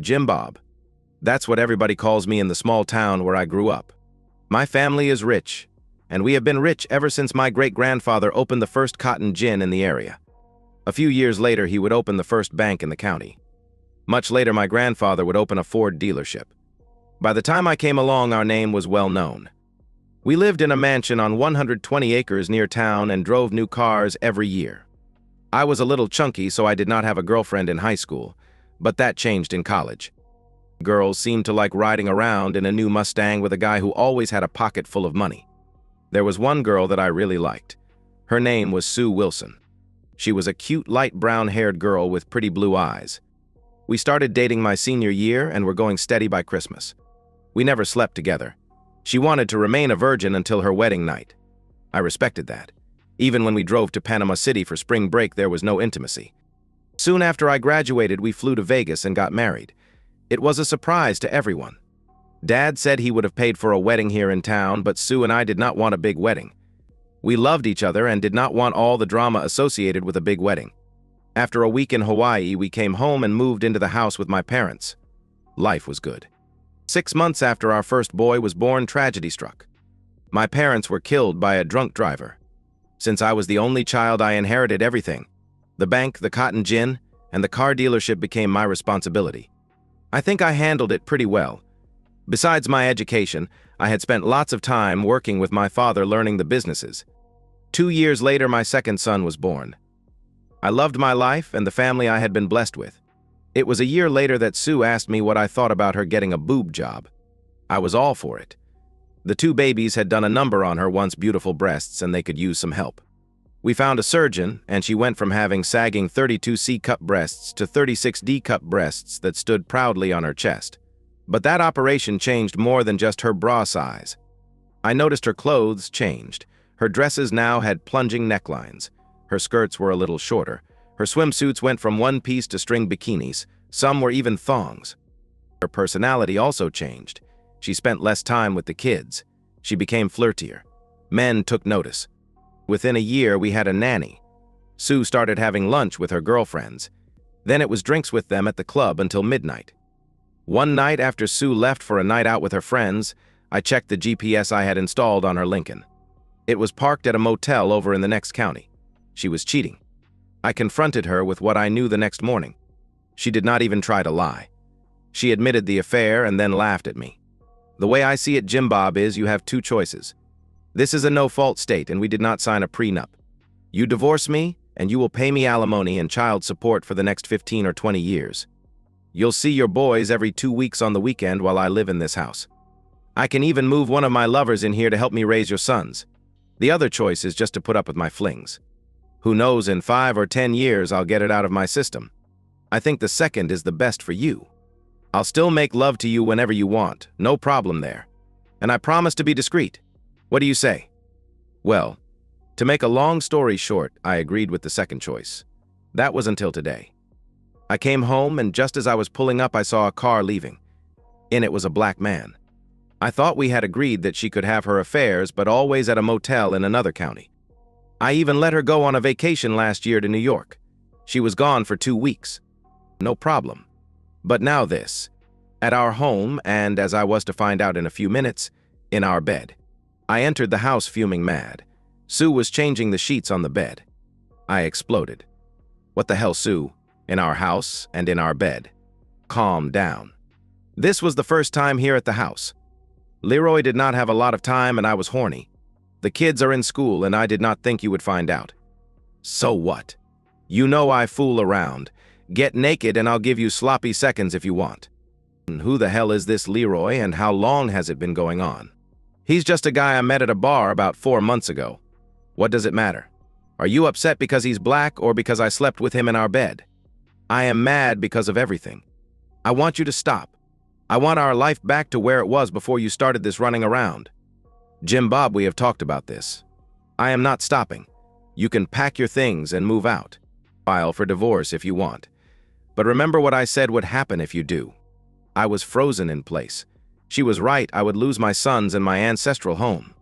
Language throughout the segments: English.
Jim Bob. That's what everybody calls me in the small town where I grew up. My family is rich, and we have been rich ever since my great-grandfather opened the first cotton gin in the area. A few years later, he would open the first bank in the county. Much later, my grandfather would open a Ford dealership. By the time I came along, our name was well known. We lived in a mansion on 120 acres near town and drove new cars every year. I was a little chunky, so I did not have a girlfriend in high school, but that changed in college. Girls seemed to like riding around in a new Mustang with a guy who always had a pocket full of money. There was one girl that I really liked. Her name was Sue Wilson. She was a cute, light brown-haired girl with pretty blue eyes. We started dating my senior year and were going steady by Christmas. We never slept together. She wanted to remain a virgin until her wedding night. I respected that. Even when we drove to Panama City for spring break, there was no intimacy. Soon after I graduated, we flew to Vegas and got married. It was a surprise to everyone. Dad said he would have paid for a wedding here in town, but Sue and I did not want a big wedding. We loved each other and did not want all the drama associated with a big wedding. After a week in Hawaii, we came home and moved into the house with my parents. Life was good. 6 months after our first boy was born, tragedy struck. My parents were killed by a drunk driver. Since I was the only child, I inherited everything. The bank, the cotton gin, and the car dealership became my responsibility. I think I handled it pretty well. Besides my education, I had spent lots of time working with my father learning the businesses. 2 years later, my second son was born. I loved my life and the family I had been blessed with. It was a year later that Sue asked me what I thought about her getting a boob job. I was all for it. The 2 babies had done a number on her once beautiful breasts and they could use some help. We found a surgeon, and she went from having sagging 32 C-cup breasts to 36 D-cup breasts that stood proudly on her chest. But that operation changed more than just her bra size. I noticed her clothes changed. Her dresses now had plunging necklines. Her skirts were a little shorter. Her swimsuits went from one-piece to string bikinis. Some were even thongs. Her personality also changed. She spent less time with the kids. She became flirtier. Men took notice. Within a year, we had a nanny. Sue started having lunch with her girlfriends. Then it was drinks with them at the club until midnight. One night after Sue left for a night out with her friends, I checked the GPS I had installed on her Lincoln. It was parked at a motel over in the next county. She was cheating. I confronted her with what I knew the next morning. She did not even try to lie. She admitted the affair and then laughed at me. The way I see it, Jim Bob, is you have 2 choices. This is a no-fault state, and we did not sign a prenup. You divorce me, and you will pay me alimony and child support for the next 15 or 20 years. You'll see your boys every 2 weeks on the weekend while I live in this house. I can even move one of my lovers in here to help me raise your sons. The other choice is just to put up with my flings. Who knows, in 5 or 10 years, I'll get it out of my system. I think the second is the best for you. I'll still make love to you whenever you want, no problem there. And I promise to be discreet. What do you say? Well, to make a long story short, I agreed with the second choice. That was until today. I came home, and just as I was pulling up, I saw a car leaving. In it was a black man. I thought we had agreed that she could have her affairs, but always at a motel in another county. I even let her go on a vacation last year to New York. She was gone for 2 weeks. No problem. But now this. At our home, and as I was to find out in a few minutes, in our bed. I entered the house fuming mad. Sue was changing the sheets on the bed. I exploded. What the hell, Sue? In our house and in our bed. Calm down. This was the first time here at the house. Leroy did not have a lot of time and I was horny. The kids are in school and I did not think you would find out. So what? You know I fool around. Get naked and I'll give you sloppy seconds if you want. Who the hell is this Leroy and how long has it been going on? He's just a guy I met at a bar about 4 months ago. What does it matter? Are you upset because he's black or because I slept with him in our bed? I am mad because of everything. I want you to stop. I want our life back to where it was before you started this running around. Jim Bob, we have talked about this. I am not stopping. You can pack your things and move out. File for divorce if you want. But remember what I said would happen if you do. I was frozen in place. She was right, I would lose my sons and my ancestral home.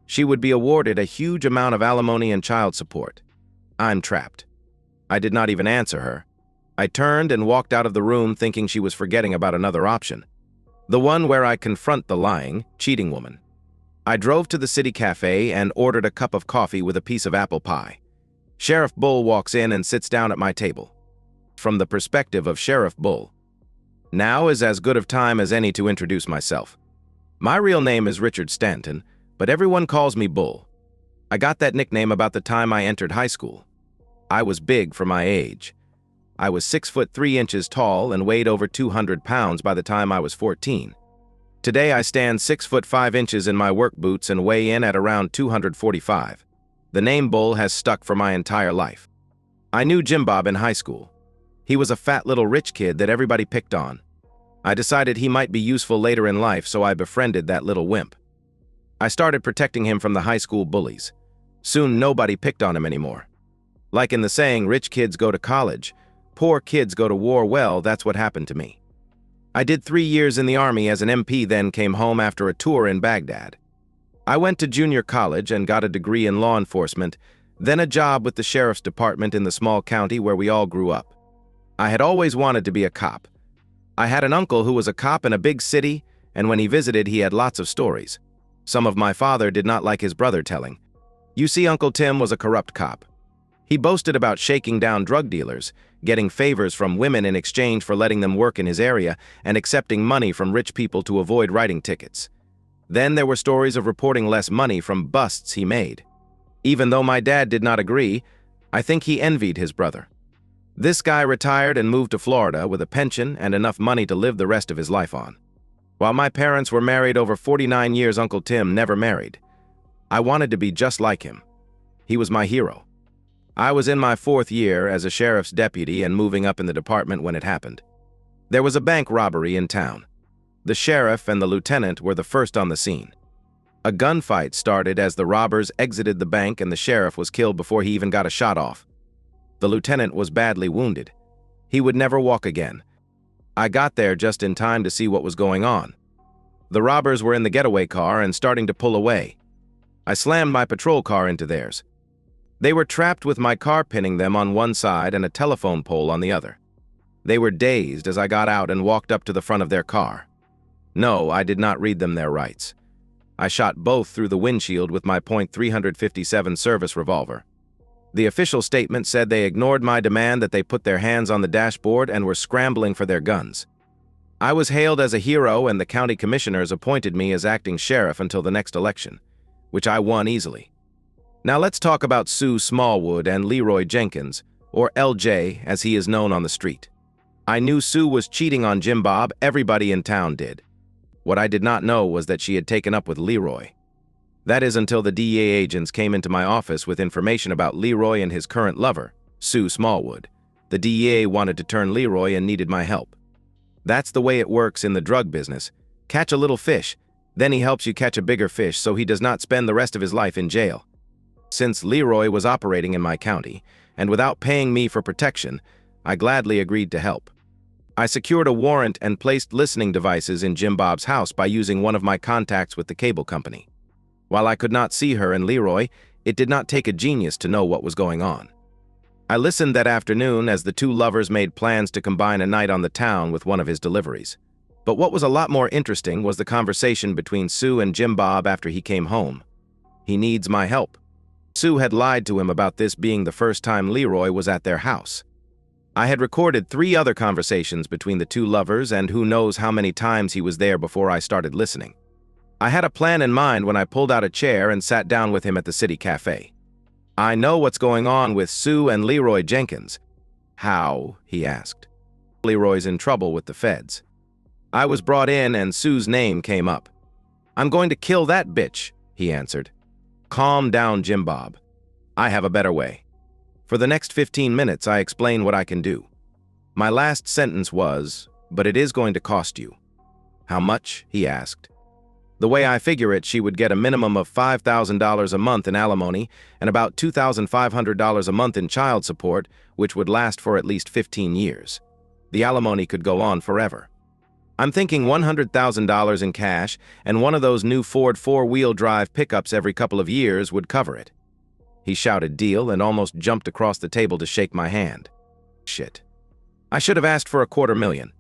She would be awarded a huge amount of alimony and child support. I'm trapped. I did not even answer her. I turned and walked out of the room thinking she was forgetting about another option. The one where I confront the lying, cheating woman. I drove to the city cafe and ordered a cup of coffee with a piece of apple pie. Sheriff Bull walks in and sits down at my table. From the perspective of Sheriff Bull, now is as good of time as any to introduce myself. My real name is Richard Stanton, but everyone calls me Bull. I got that nickname about the time I entered high school. I was big for my age. I was 6'3" tall and weighed over 200 pounds by the time I was 14. Today I stand 6'5" in my work boots and weigh in at around 245. The name Bull has stuck for my entire life. I knew Jim Bob in high school. He was a fat little rich kid that everybody picked on. I decided he might be useful later in life, so I befriended that little wimp. I started protecting him from the high school bullies. Soon nobody picked on him anymore. Like in the saying, rich kids go to college, poor kids go to war. Well, that's what happened to me. I did 3 years in the army as an MP, then came home after a tour in Baghdad. I went to junior college and got a degree in law enforcement, then a job with the sheriff's department in the small county where we all grew up. I had always wanted to be a cop. I had an uncle who was a cop in a big city, and when he visited, he had lots of stories. Some of my father did not like his brother telling. You see, Uncle Tim was a corrupt cop. He boasted about shaking down drug dealers, getting favors from women in exchange for letting them work in his area, and accepting money from rich people to avoid writing tickets. Then there were stories of reporting less money from busts he made. Even though my dad did not agree, I think he envied his brother. This guy retired and moved to Florida with a pension and enough money to live the rest of his life on. While my parents were married over 49 years, Uncle Tim never married. I wanted to be just like him. He was my hero. I was in my 4th year as a sheriff's deputy and moving up in the department when it happened. There was a bank robbery in town. The sheriff and the lieutenant were the first on the scene. A gunfight started as the robbers exited the bank and the sheriff was killed before he even got a shot off. The lieutenant was badly wounded. He would never walk again. I got there just in time to see what was going on. The robbers were in the getaway car and starting to pull away. I slammed my patrol car into theirs. They were trapped with my car pinning them on one side and a telephone pole on the other. They were dazed as I got out and walked up to the front of their car. No, I did not read them their rights. I shot both through the windshield with my .357 service revolver. The official statement said they ignored my demand that they put their hands on the dashboard and were scrambling for their guns. I was hailed as a hero and the county commissioners appointed me as acting sheriff until the next election, which I won easily. Now let's talk about Sue Smallwood and Leroy Jenkins, or LJ as he is known on the street. I knew Sue was cheating on Jim Bob, everybody in town did. What I did not know was that she had taken up with Leroy. That is until the DEA agents came into my office with information about Leroy and his current lover, Sue Smallwood. The DEA wanted to turn Leroy and needed my help. That's the way it works in the drug business. Catch a little fish, then he helps you catch a bigger fish so he does not spend the rest of his life in jail. Since Leroy was operating in my county, and without paying me for protection, I gladly agreed to help. I secured a warrant and placed listening devices in Jim Bob's house by using one of my contacts with the cable company. While I could not see her and Leroy, it did not take a genius to know what was going on. I listened that afternoon as the two lovers made plans to combine a night on the town with one of his deliveries. But what was a lot more interesting was the conversation between Sue and Jim Bob after he came home. He needs my help. Sue had lied to him about this being the first time Leroy was at their house. I had recorded 3 other conversations between the two lovers, and who knows how many times he was there before I started listening. I had a plan in mind when I pulled out a chair and sat down with him at the city cafe. I know what's going on with Sue and Leroy Jenkins. How? He asked. Leroy's in trouble with the feds. I was brought in and Sue's name came up. I'm going to kill that bitch, he answered. Calm down, Jim Bob. I have a better way. For the next 15 minutes, I explained what I can do. My last sentence was, but it is going to cost you. How much? He asked. The way I figure it, she would get a minimum of $5,000 a month in alimony and about $2,500 a month in child support, which would last for at least 15 years. The alimony could go on forever. I'm thinking $100,000 in cash and one of those new Ford 4-wheel drive pickups every couple of years would cover it. He shouted deal and almost jumped across the table to shake my hand. Shit. I should have asked for $250,000.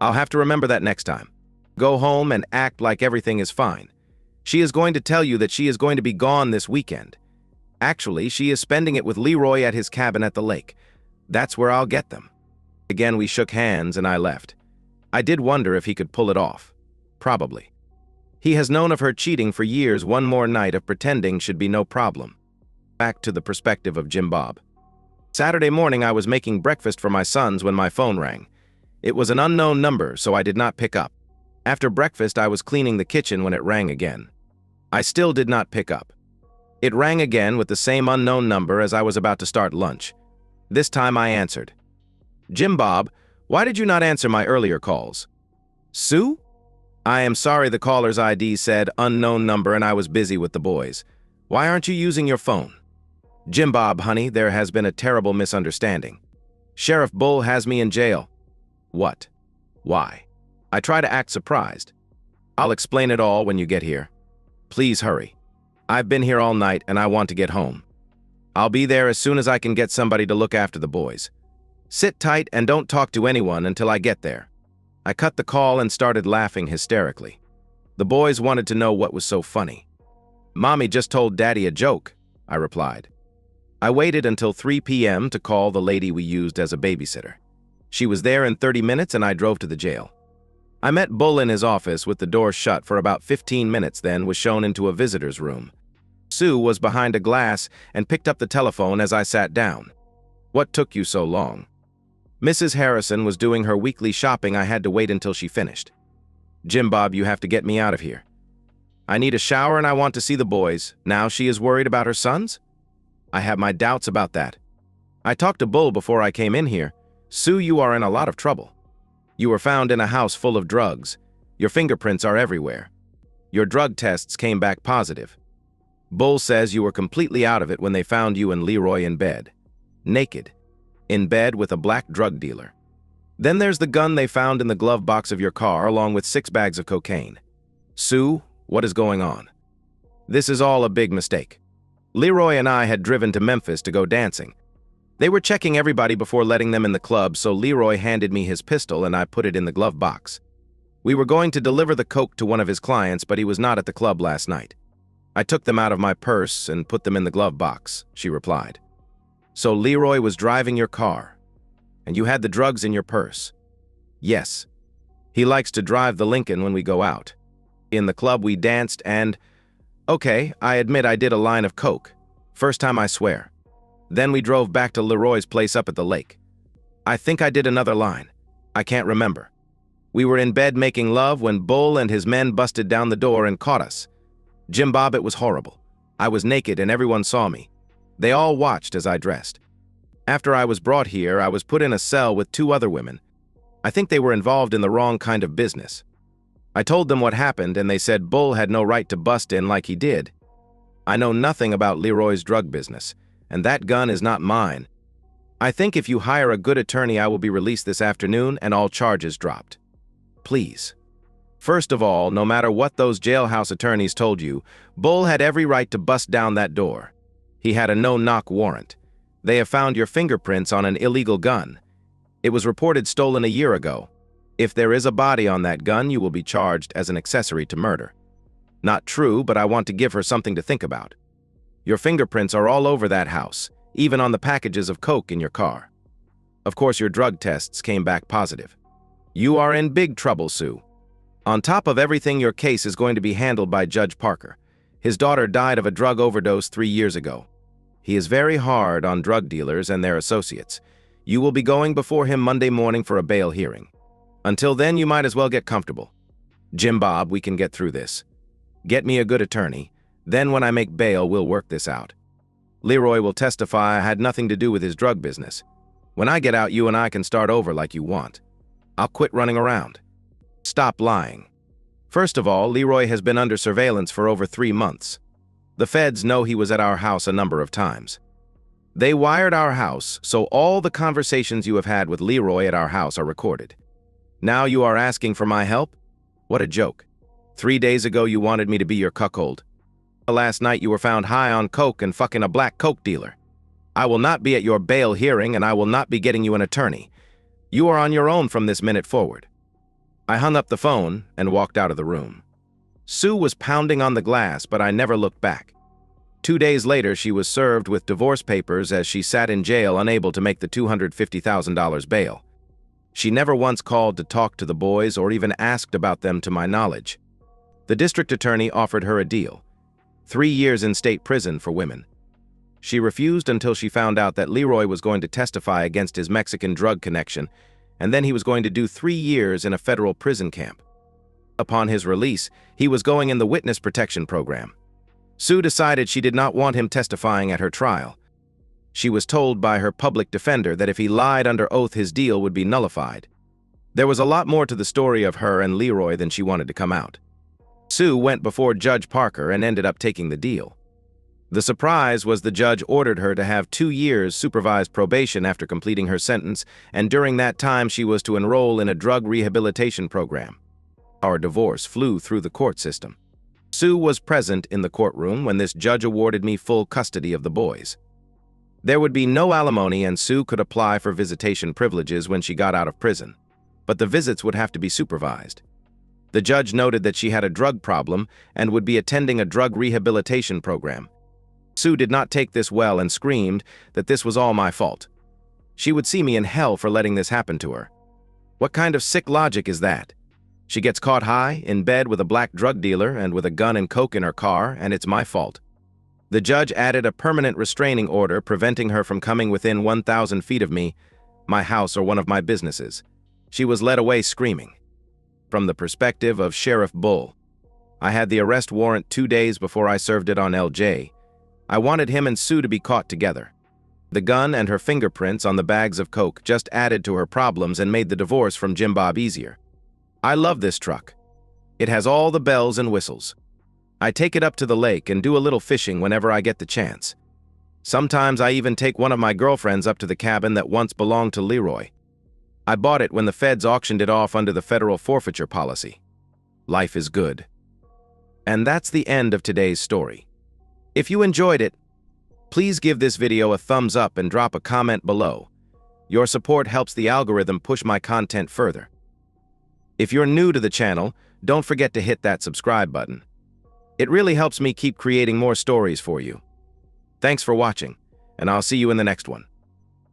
I'll have to remember that next time. Go home and act like everything is fine. She is going to tell you that she is going to be gone this weekend. Actually, she is spending it with Leroy at his cabin at the lake. That's where I'll get them." Again, we shook hands and I left. I did wonder if he could pull it off. Probably. He has known of her cheating for years. One more night of pretending should be no problem. Back to the perspective of Jim Bob. Saturday morning, I was making breakfast for my sons when my phone rang. It was an unknown number, so I did not pick up. After breakfast, I was cleaning the kitchen when it rang again. I still did not pick up. It rang again with the same unknown number as I was about to start lunch. This time I answered. "Jim Bob, why did you not answer my earlier calls?" "Sue?" "I am sorry, the caller's ID said unknown number and I was busy with the boys. Why aren't you using your phone?" "Jim Bob, honey, there has been a terrible misunderstanding. Sheriff Bull has me in jail." "What? Why?" I try to act surprised. "I'll explain it all when you get here. Please hurry. I've been here all night and I want to get home. I'll be there as soon as I can get somebody to look after the boys. Sit tight and don't talk to anyone until I get there." I cut the call and started laughing hysterically. The boys wanted to know what was so funny. "Mommy just told Daddy a joke," I replied. I waited until 3 p.m. to call the lady we used as a babysitter. She was there in 30 minutes and I drove to the jail. I met Bull in his office with the door shut for about 15 minutes, then was shown into a visitor's room. Sue was behind a glass and picked up the telephone as I sat down. "What took you so long?" "Mrs. Harrison was doing her weekly shopping. I had to wait until she finished." "Jim Bob, you have to get me out of here. I need a shower and I want to see the boys. Now she is worried about her sons?" "I have my doubts about that. I talked to Bull before I came in here. Sue, you are in a lot of trouble. You were found in a house full of drugs. Your fingerprints are everywhere. Your drug tests came back positive. Bull says you were completely out of it when they found you and Leroy in bed. Naked. In bed with a black drug dealer. Then there's the gun they found in the glove box of your car along with 6 bags of cocaine. Sue, what is going on?" "This is all a big mistake. Leroy and I had driven to Memphis to go dancing. They were checking everybody before letting them in the club, so Leroy handed me his pistol and I put it in the glove box. We were going to deliver the coke to one of his clients, but he was not at the club last night. I took them out of my purse and put them in the glove box," she replied. "So Leroy was driving your car, and you had the drugs in your purse?" "Yes. He likes to drive the Lincoln when we go out. In the club we danced and... Okay, I admit I did a line of coke. First time, I swear. Then we drove back to Leroy's place up at the lake. I think I did another line. I can't remember. We were in bed making love when Bull and his men busted down the door and caught us. Jim Bob, it was horrible. I was naked and everyone saw me. They all watched as I dressed. After I was brought here, I was put in a cell with 2 other women. I think they were involved in the wrong kind of business. I told them what happened and they said Bull had no right to bust in like he did. I know nothing about Leroy's drug business, and that gun is not mine. I think if you hire a good attorney, I will be released this afternoon and all charges dropped. Please. First of all, no matter what those jailhouse attorneys told you, Bull had every right to bust down that door. He had a no-knock warrant. They have found your fingerprints on an illegal gun. It was reported stolen a year ago. If there is a body on that gun, you will be charged as an accessory to murder. Not true, but I want to give her something to think about. Your fingerprints are all over that house, even on the packages of coke in your car. Of course, your drug tests came back positive. You are in big trouble, Sue. On top of everything, your case is going to be handled by Judge Parker. His daughter died of a drug overdose 3 years ago. He is very hard on drug dealers and their associates. You will be going before him Monday morning for a bail hearing. Until then, you might as well get comfortable. Jim Bob, we can get through this. Get me a good attorney. Then when I make bail, we'll work this out. Leroy will testify I had nothing to do with his drug business. When I get out, you and I can start over like you want. I'll quit running around. Stop lying. First of all, Leroy has been under surveillance for over 3 months. The feds know he was at our house a number of times. They wired our house, so all the conversations you have had with Leroy at our house are recorded. Now you are asking for my help? What a joke. 3 days ago you wanted me to be your cuckold. Last night you were found high on coke and fucking a black coke dealer. I will not be at your bail hearing and I will not be getting you an attorney. You are on your own from this minute forward." I hung up the phone and walked out of the room. Sue was pounding on the glass, but I never looked back. 2 days later, she was served with divorce papers as she sat in jail unable to make the $250,000 bail. She never once called to talk to the boys or even asked about them to my knowledge. The district attorney offered her a deal: 3 years in state prison for women. She refused until she found out that Leroy was going to testify against his Mexican drug connection, and then he was going to do 3 years in a federal prison camp. Upon his release, he was going in the witness protection program. Sue decided she did not want him testifying at her trial. She was told by her public defender that if he lied under oath, his deal would be nullified. There was a lot more to the story of her and Leroy than she wanted to come out. Sue went before Judge Parker and ended up taking the deal. The surprise was the judge ordered her to have 2 years supervised probation after completing her sentence, and during that time she was to enroll in a drug rehabilitation program. Our divorce flew through the court system. Sue was present in the courtroom when this judge awarded me full custody of the boys. There would be no alimony, and Sue could apply for visitation privileges when she got out of prison, but the visits would have to be supervised. The judge noted that she had a drug problem and would be attending a drug rehabilitation program. Sue did not take this well and screamed that this was all my fault. She would see me in hell for letting this happen to her. What kind of sick logic is that? She gets caught high, in bed with a black drug dealer and with a gun and coke in her car, and it's my fault. The judge added a permanent restraining order preventing her from coming within 1,000 feet of me, my house, or one of my businesses. She was led away screaming. From the perspective of Sheriff Bull, I had the arrest warrant 2 days before I served it on LJ. I wanted him and Sue to be caught together. The gun and her fingerprints on the bags of coke just added to her problems and made the divorce from Jim Bob easier. I love this truck. It has all the bells and whistles. I take it up to the lake and do a little fishing whenever I get the chance. Sometimes I even take one of my girlfriends up to the cabin that once belonged to Leroy. I bought it when the feds auctioned it off under the federal forfeiture policy. Life is good. And that's the end of today's story. If you enjoyed it, please give this video a thumbs up and drop a comment below. Your support helps the algorithm push my content further. If you're new to the channel, don't forget to hit that subscribe button. It really helps me keep creating more stories for you. Thanks for watching, and I'll see you in the next one.